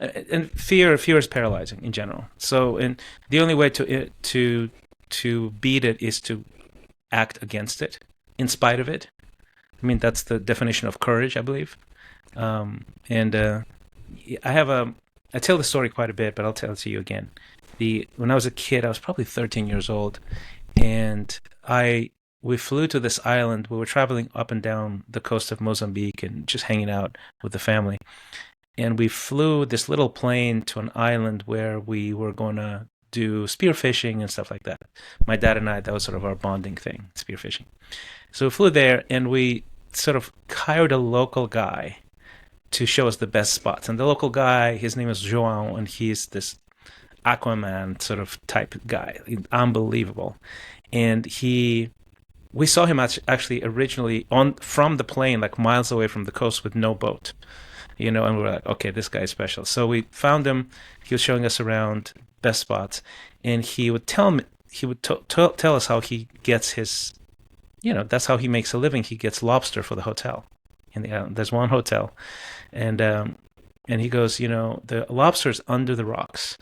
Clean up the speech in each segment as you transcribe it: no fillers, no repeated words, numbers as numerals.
And fear is paralyzing in general. So, and the only way to beat it is to act against it, in spite of it. I mean, that's the definition of courage, I believe. And I have I tell the story quite a bit, but I'll tell it to you again. When I was a kid, I was probably 13 years old, and we flew to this island. We were traveling up and down the coast of Mozambique and just hanging out with the family. And we flew this little plane to an island where we were going to do spearfishing and stuff like that. My dad and I, that was sort of our bonding thing, spearfishing. So we flew there, and we sort of hired a local guy to show us the best spots. And the local guy, his name is João, and he's this Aquaman sort of type guy, unbelievable. And we saw him actually originally from the plane, like miles away from the coast with no boat, and we were like, okay, this guy is special. So we found him. He was showing us around best spots, and he would tell us how he gets his, that's how he makes a living. He gets lobster for the hotel in the island. There's one hotel, and he goes, the lobster's under the rocks.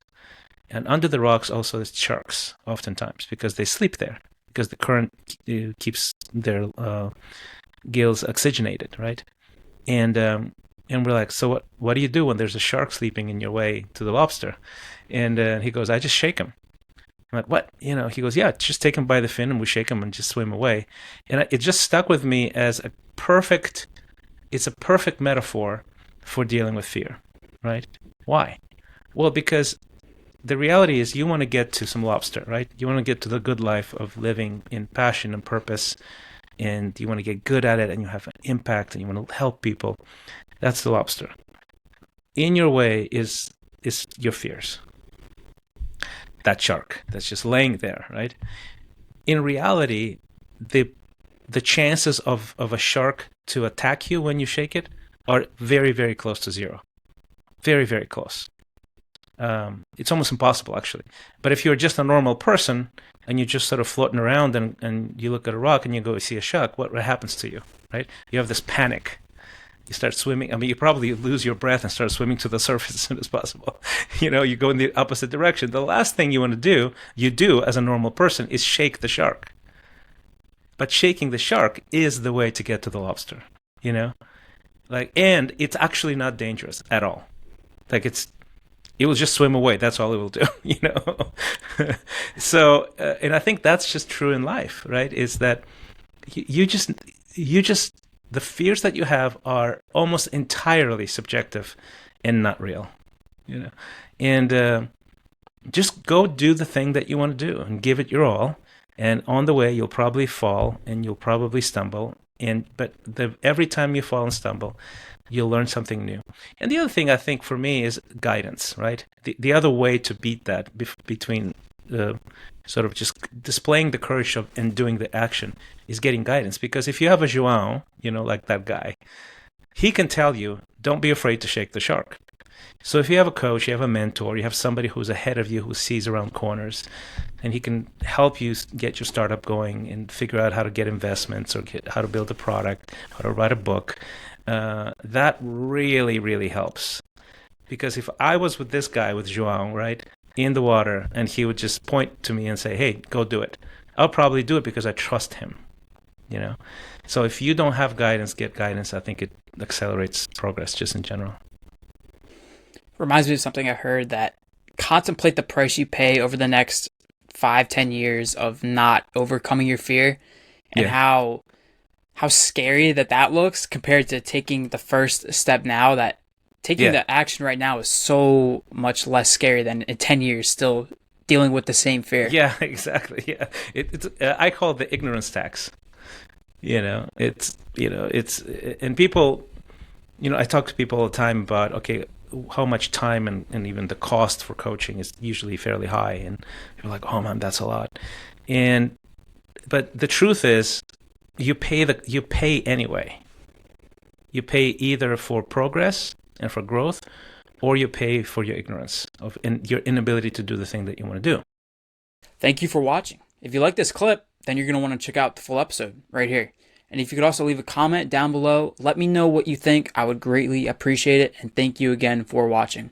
And under the rocks also there's sharks oftentimes because they sleep there because the current keeps their gills oxygenated, right? And we're like, so what do you do when there's a shark sleeping in your way to the lobster? And he goes, I just shake him. I'm like, what? He goes, yeah, just take him by the fin and we shake him and just swim away. And it just stuck with me as it's a perfect metaphor for dealing with fear, right? Why? Well, because the reality is you want to get to some lobster, right? You want to get to the good life of living in passion and purpose, and you want to get good at it, and you have an impact, and you want to help people. That's the lobster. In your way is your fears. That shark that's just laying there, right? In reality, the chances of a shark to attack you when you shake it are very, very close to zero. Very, very close. It's almost impossible, actually. But if you're just a normal person and you're just sort of floating around and you look at a rock and you go see a shark, what happens to you, right? You have this panic. You start swimming. I mean, you probably lose your breath and start swimming to the surface as soon as possible. You go in the opposite direction. The last thing you want to do as a normal person, is shake the shark. But shaking the shark is the way to get to the lobster, and it's actually not dangerous at all. It will just swim away. That's all it will do, So, and I think that's just true in life, right? Is that you just the fears that you have are almost entirely subjective and not real, And just go do the thing that you want to do and give it your all. And on the way, you'll probably fall and you'll probably stumble. But every time you fall and stumble, you'll learn something new. And the other thing I think for me is guidance, right? The other way to beat that between sort of just displaying the courage and doing the action is getting guidance. Because if you have a João, like that guy, he can tell you, don't be afraid to shake the shark. So if you have a coach, you have a mentor, you have somebody who's ahead of you who sees around corners, and he can help you get your startup going and figure out how to get investments or how to build a product, how to write a book, that really, really helps. Because if I was with this guy, with João, right, in the water, and he would just point to me and say, hey, go do it, I'll probably do it because I trust him, So if you don't have guidance, get guidance. I think it accelerates progress just in general. Reminds me of something I heard, that contemplate the price you pay over the next 5-10 years of not overcoming your fear, and how scary that looks compared to taking the first step now. That taking the action right now is so much less scary than in 10 years still dealing with the same fear. Yeah, exactly. Yeah, it's I call it the ignorance tax. It's and people, I talk to people all the time about, okay, how much time and even the cost for coaching is usually fairly high, and you're like, oh man, that's a lot. But the truth is, you pay anyway. You pay either for progress and for growth, or you pay for your ignorance and your inability to do the thing that you want to do. Thank you for watching. If you like this clip, then you're going to want to check out the full episode right here. And if you could also leave a comment down below, let me know what you think. I would greatly appreciate it. And thank you again for watching.